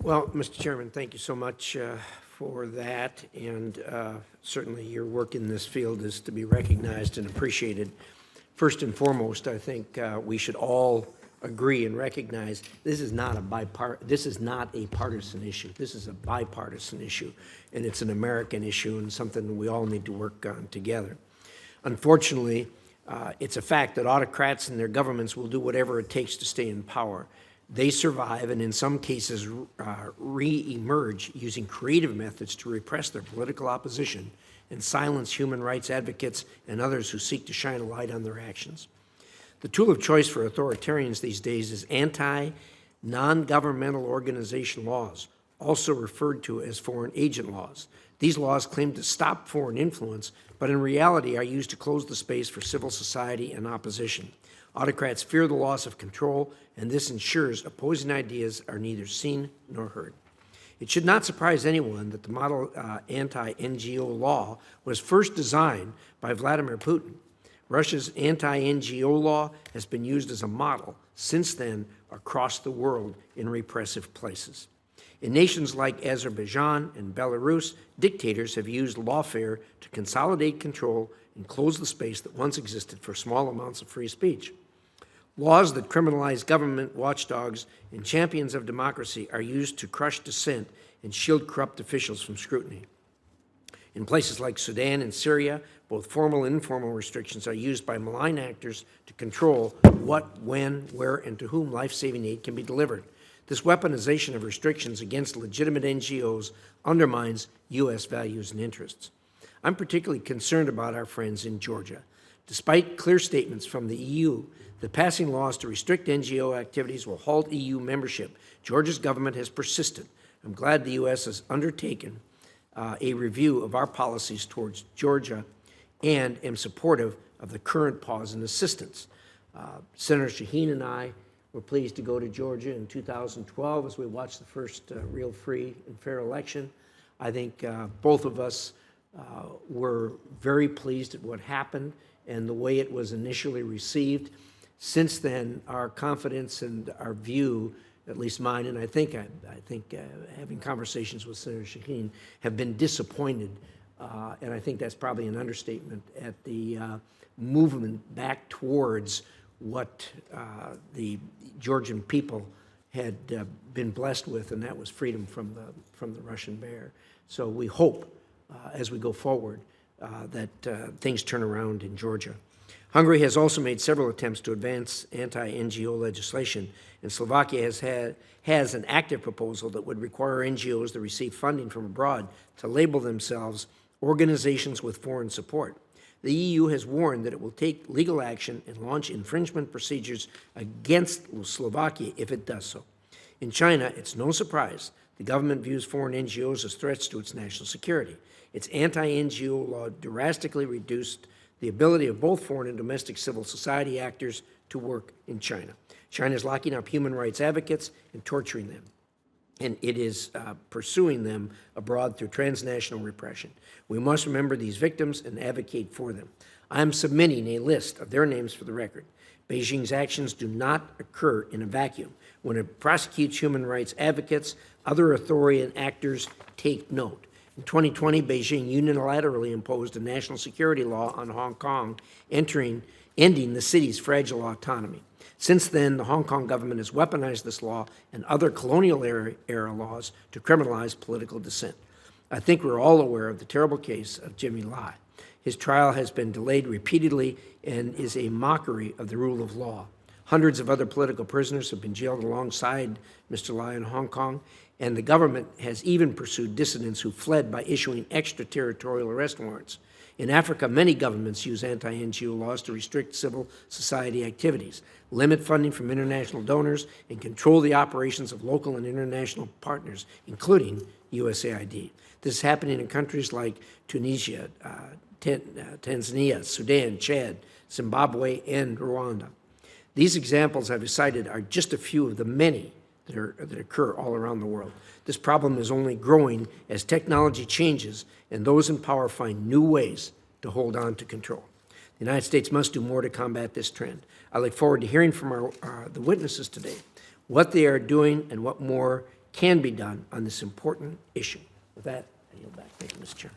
Well, Mr. Chairman, thank you so much for that, and certainly your work in this field is to be recognized and appreciated. First and foremost, I think we should all agree and recognize this is not a partisan issue. This is a bipartisan issue, and it's an American issue and something we all need to work on together. Unfortunately, it's a fact that autocrats and their governments will do whatever it takes to stay in power. They survive and in some cases re-emerge using creative methods to repress their political opposition and silence human rights advocates and others who seek to shine a light on their actions. The tool of choice for authoritarians these days is anti-non-governmental organization laws, also referred to as foreign agent laws. These laws claim to stop foreign influence, but in reality are used to close the space for civil society and opposition. Autocrats fear the loss of control, and this ensures opposing ideas are neither seen nor heard. It should not surprise anyone that the model anti-NGO law was first designed by Vladimir Putin. Russia's anti-NGO law has been used as a model since then across the world in repressive places. In nations like Azerbaijan and Belarus, dictators have used lawfare to consolidate control and close the space that once existed for small amounts of free speech. Laws that criminalize government watchdogs and champions of democracy are used to crush dissent and shield corrupt officials from scrutiny. In places like Sudan and Syria, both formal and informal restrictions are used by malign actors to control what, when, where, and to whom life-saving aid can be delivered. This weaponization of restrictions against legitimate NGOs undermines U.S. values and interests. I'm particularly concerned about our friends in Georgia. Despite clear statements from the EU that passing laws to restrict NGO activities will halt EU membership, Georgia's government has persisted. I'm glad the U.S. has undertaken a review of our policies towards Georgia and am supportive of the current pause in assistance. Senator Shaheen and I were pleased to go to Georgia in 2012 as we watched the first real free and fair election. I think both of us were very pleased at what happened and the way it was initially received. Since then, our confidence and our view, at least mine, and I think having conversations with Senator Shaheen, have been disappointed, and I think that's probably an understatement, at the movement back towards what the Georgian people had been blessed with, and that was freedom from the Russian bear. So we hope, as we go forward, that things turn around in Georgia. Hungary has also made several attempts to advance anti-NGO legislation, and Slovakia has an active proposal that would require NGOs that receive funding from abroad to label themselves organizations with foreign support. The EU has warned that it will take legal action and launch infringement procedures against Slovakia if it does so. In China, it's no surprise the government views foreign NGOs as threats to its national security. Its anti-NGO law drastically reduced the ability of both foreign and domestic civil society actors to work in China. China is locking up human rights advocates and torturing them, and it is pursuing them abroad through transnational repression. We must remember these victims and advocate for them. I'm submitting a list of their names for the record. Beijing's actions do not occur in a vacuum. When it prosecutes human rights advocates, other authoritarian actors take note. In 2020, Beijing unilaterally imposed a national security law on Hong Kong, ending the city's fragile autonomy. Since then, the Hong Kong government has weaponized this law and other colonial-era laws to criminalize political dissent. I think we're all aware of the terrible case of Jimmy Lai. His trial has been delayed repeatedly and is a mockery of the rule of law. Hundreds of other political prisoners have been jailed alongside Mr. Lai in Hong Kong, and the government has even pursued dissidents who fled by issuing extraterritorial arrest warrants. In Africa, many governments use anti-NGO laws to restrict civil society activities, limit funding from international donors, and control the operations of local and international partners, including USAID. This is happening in countries like Tunisia, Tanzania, Sudan, Chad, Zimbabwe, and Rwanda. These examples I've cited are just a few of the many that occur all around the world. This problem is only growing as technology changes and those in power find new ways to hold on to control. The United States must do more to combat this trend. I look forward to hearing from the witnesses today what they are doing and what more can be done on this important issue. With that, I yield back. Thank you, Mr. Chair.